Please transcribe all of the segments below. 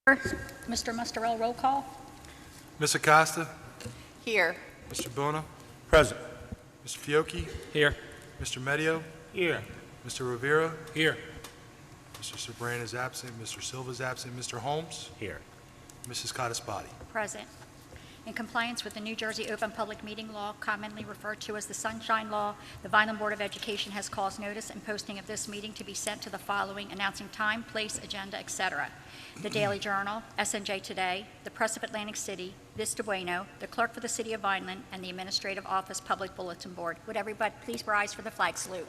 Mr. Mustarell, roll call. Ms. Acosta? Here. Mr. Bono? Present. Mr. Fiocchi? Here. Mr. Medio? Here. Mr. Rivera? Here. Mr. Sabrina is absent. Mr. Silva is absent. Mr. Holmes? Here. Mrs. Codispoti? Present. In compliance with the New Jersey Open Public Meeting Law, commonly referred to as the Sunshine Law, the Vineland Board of Education has caused notice and posting of this meeting to be sent to the following, announcing time, place, agenda, etc. The Daily Journal, SNJ Today, the Press of Atlantic City, Vista Bueno, the Clerk for the City of Vineland, and the Administrative Office Public Bulletin Board. Would everybody please rise for the flag salute?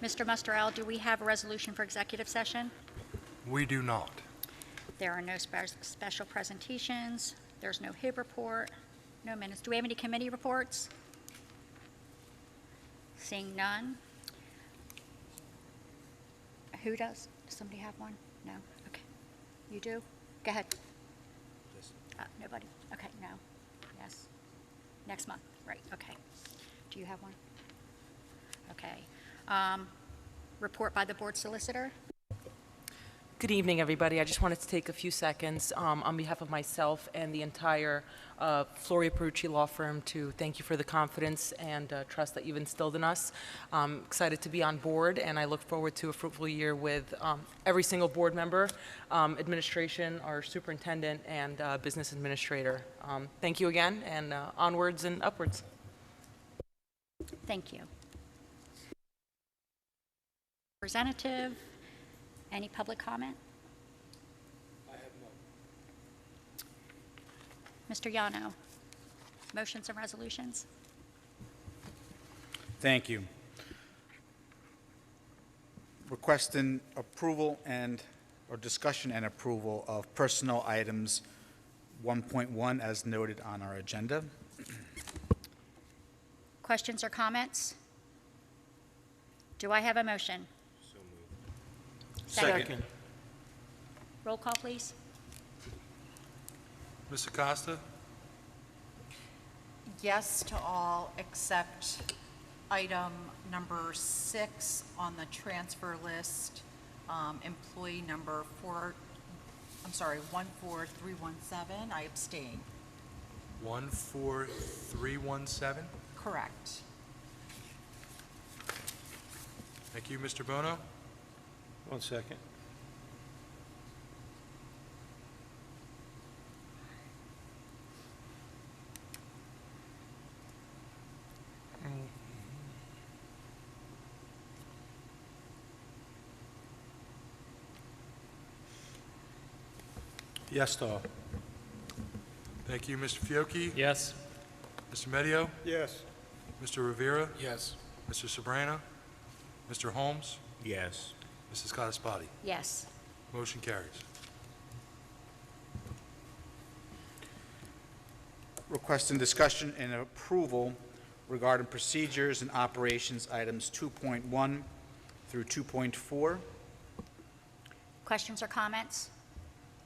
Mr. Mustarell, do we have a resolution for executive session? We do not. There are no special presentations. There's no HIB report, no minutes. Do we have any committee reports? Seeing none. Who does? Does somebody have one? No? Okay. You do? Go ahead. Nobody? Okay, no. Yes. Next month, right, okay. Do you have one? Okay. Report by the board solicitor. Good evening, everybody. I just wanted to take a few seconds on behalf of myself and the entire Floria Perucci law firm to thank you for the confidence and trust that you've instilled in us. I'm excited to be on board, and I look forward to a fruitful year with every single board member, administration, our superintendent, and business administrator. Thank you again, and onwards and upwards. Thank you. Representative, any public comment? I have none. Mr. Yano, motions and resolutions? Thank you. Requesting approval or discussion and approval of personnel items 1.1 as noted on our agenda. Questions or comments? Do I have a motion? Second. Roll call, please. Ms. Acosta? Yes to all except item number 6 on the transfer list, employee number 14317. I abstain. 14317? Correct. Thank you. Mr. Bono? 1 second. Yes to all. Thank you. Mr. Fiocchi? Yes. Mr. Medio? Yes. Mr. Rivera? Yes. Mr. Sabrina? Mr. Holmes? Yes. Mrs. Codispoti? Yes. Motion carries. Requesting discussion and approval regarding procedures and operations items 2.1 through 2.4. Questions or comments?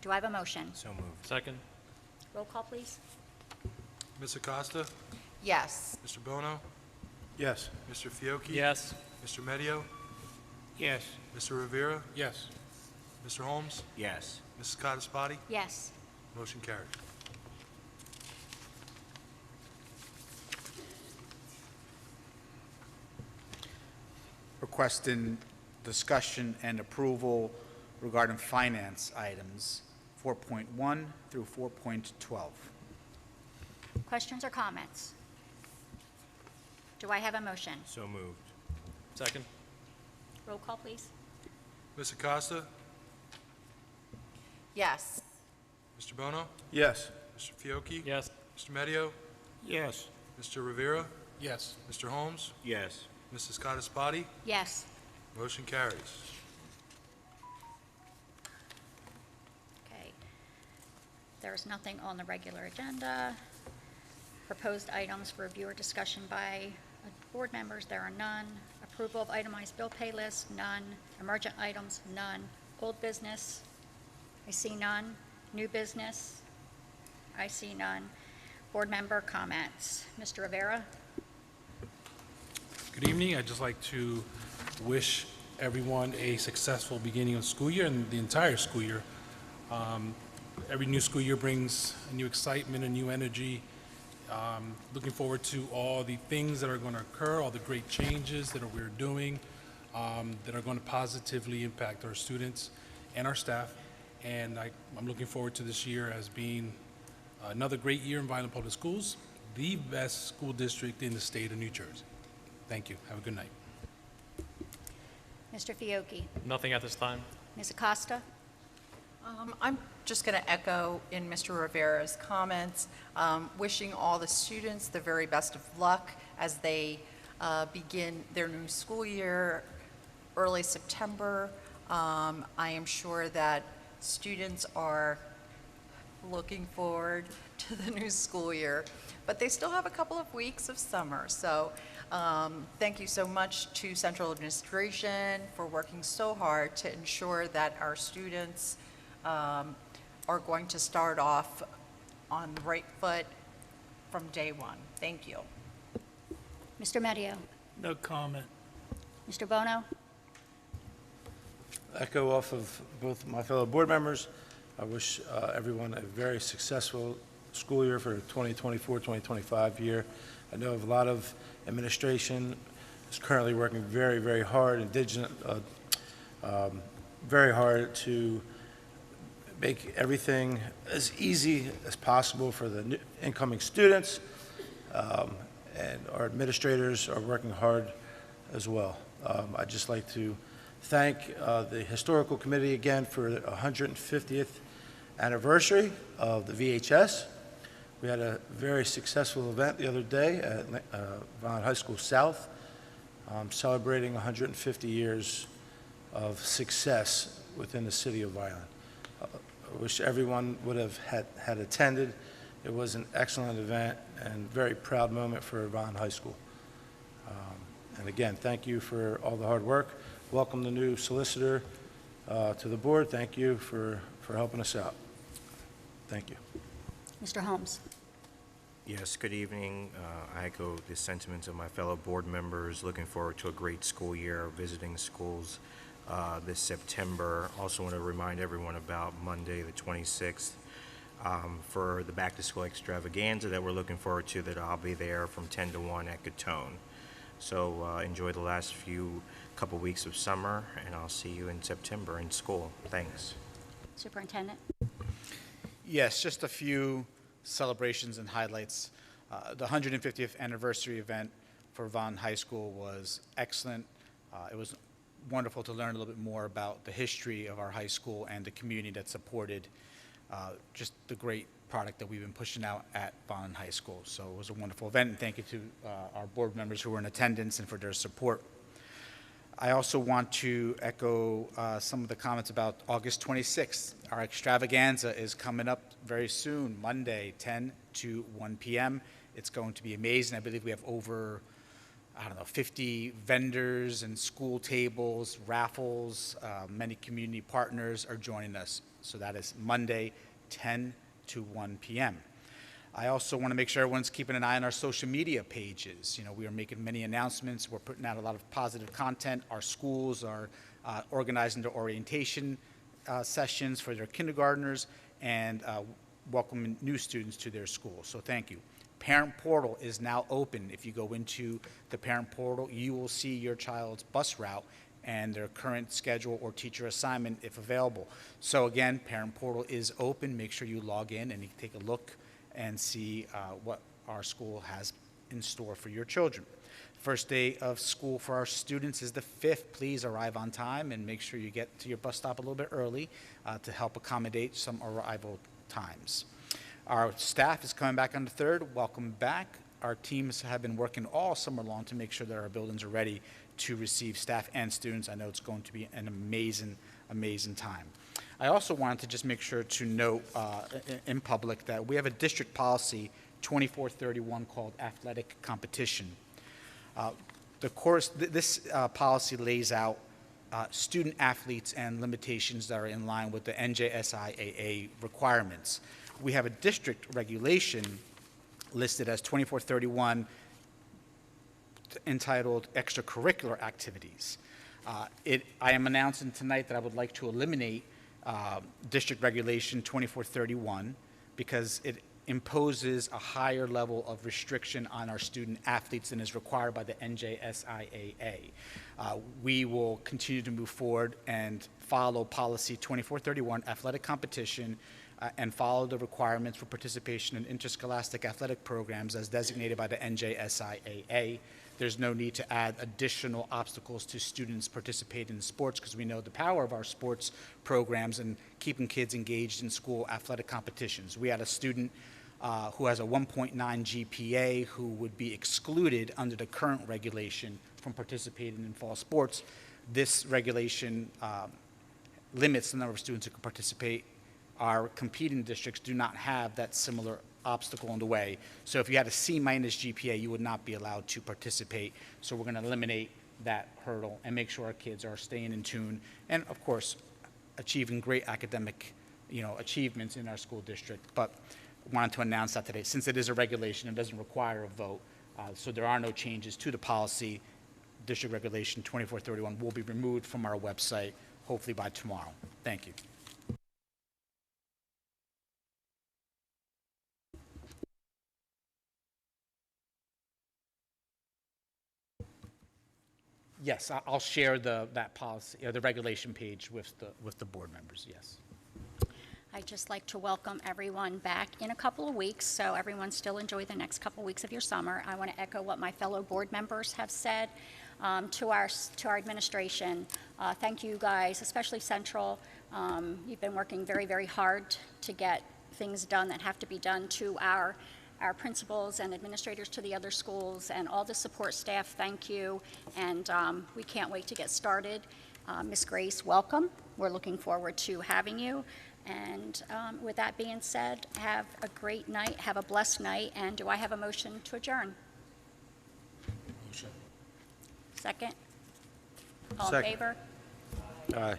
Do I have a motion? So moved. Second. Roll call, please. Ms. Acosta? Yes. Mr. Bono? Yes. Mr. Fiocchi? Yes. Mr. Medio? Yes. Mr. Rivera? Yes. Mr. Holmes? Yes. Mrs. Codispoti? Yes. Motion carries. Requesting discussion and approval regarding finance items 4.1 through 4.12. Questions or comments? Do I have a motion? So moved. Second. Roll call, please. Ms. Acosta? Yes. Mr. Bono? Yes. Mr. Fiocchi? Yes. Mr. Medio? Yes. Mr. Rivera? Yes. Mr. Holmes? Yes. Mrs. Codispoti? Yes. Motion carries. Okay. There's nothing on the regular agenda. Proposed items for review or discussion by board members, there are none. Approval of itemized bill pay list, none. Emergent items, none. Old business, I see none. New business, I see none. Board member comments. Mr. Rivera? Good evening. I'd just like to wish everyone a successful beginning of the school year and the entire school year. Every new school year brings a new excitement, a new energy. Looking forward to all the things that are going to occur, all the great changes that we're doing that are going to positively impact our students and our staff. And I'm looking forward to this year as being another great year in Vineland Public Schools, the best school district in the state of New Jersey. Thank you. Have a good night. Mr. Fiocchi? Nothing at this time. Ms. Acosta? I'm just going to echo in Mr. Rivera's comments, wishing all the students the very best of luck as they begin their new school year early September. I am sure that students are looking forward to the new school year, but they still have a couple of weeks of summer. So thank you so much to Central Administration for working so hard to ensure that our students are going to start off on the right foot from day one. Thank you. Mr. Medio? No comment. Mr. Bono? Echo off of both my fellow board members. I wish everyone a very successful school year for 2024-2025 year. I know of a lot of administration is currently working very, very hard and very hard to make everything as easy as possible for the incoming students, and our administrators are working hard as well. I'd just like to thank the Historical Committee again for the 150th anniversary of the VHS. We had a very successful event the other day at Vineland High School South, celebrating 150 years of success within the city of Vineland. I wish everyone would have had attended. It was an excellent event and very proud moment for Vineland High School. And again, thank you for all the hard work. Welcome the new solicitor to the board. Thank you for helping us out. Thank you. Mr. Holmes? Yes, good evening. I echo the sentiments of my fellow board members. Looking forward to a great school year, visiting schools this September. Also want to remind everyone about Monday, the 26th, for the back-to-school extravaganza that we're looking forward to, that I'll be there from 10 to 1 at Gatone. So enjoy the last couple weeks of summer, and I'll see you in September in school. Thanks. Superintendent? Yes, just a few celebrations and highlights. The 150th anniversary event for Vineland High School was excellent. It was wonderful to learn a little bit more about the history of our high school and the community that supported just the great product that we've been pushing out at Vineland High School. So it was a wonderful event, and thank you to our board members who were in attendance and for their support. I also want to echo some of the comments about August 26th. Our extravaganza is coming up very soon, Monday, 10 to 1 p.m. It's going to be amazing. I believe we have over, 50 vendors and school tables, raffles. Many community partners are joining us. So that is Monday, 10 to 1 p.m. I also want to make sure everyone's keeping an eye on our social media pages. We are making many announcements. We're putting out a lot of positive content. Our schools are organizing their orientation sessions for their kindergartners and welcoming new students to their schools. So thank you. Parent Portal is now open. If you go into the Parent Portal, you will see your child's bus route and their current schedule or teacher assignment if available. So again, Parent Portal is open. Make sure you log in and you can take a look and see what our school has in store for your children. First day of school for our students is the 5th. Please arrive on time and make sure you get to your bus stop a little bit early to help accommodate some arrival times. Our staff is coming back on the 3rd. Welcome back. Our teams have been working all summer long to make sure that our buildings are ready to receive staff and students. I know it's going to be an amazing, amazing time. I also wanted to just make sure to note in public that we have a district policy 2431 called athletic competition. This policy lays out student athletes and limitations that are in line with the NJSIAA requirements. We have a district regulation listed as 2431 entitled Extracurricular Activities. I am announcing tonight that I would like to eliminate District Regulation 2431 because it imposes a higher level of restriction on our student athletes than is required by the NJSIAA. We will continue to move forward and follow policy 2431, athletic competition, and follow the requirements for participation in interscholastic athletic programs as designated by the NJSIAA. There's no need to add additional obstacles to students participating in sports because we know the power of our sports programs and keeping kids engaged in school athletic competitions. We had a student who has a 1.9 GPA who would be excluded under the current regulation from participating in fall sports. This regulation limits the number of students who can participate. Our competing districts do not have that similar obstacle in the way. So if you had a C- GPA, you would not be allowed to participate. So we're going to eliminate that hurdle and make sure our kids are staying in tune and, of course, achieving great academic, achievements in our school district. But wanted to announce that today. Since it is a regulation, it doesn't require a vote. So there are no changes to the policy. District Regulation 2431 will be removed from our website, hopefully by tomorrow. Thank you. Yes, I'll share that policy, the regulation page with the board members, yes. I'd just like to welcome everyone back in a couple of weeks, so everyone still enjoy the next couple of weeks of your summer. I want to echo what my fellow board members have said to our administration. Thank you guys, especially Central. You've been working very, very hard to get things done that have to be done. To our principals and administrators to the other schools and all the support staff, thank you. And we can't wait to get started. Ms. Grace, welcome. We're looking forward to having you. And with that being said, have a great night, have a blessed night, and do I have a motion to adjourn? Motion. Second? All in Second. favor? Aye.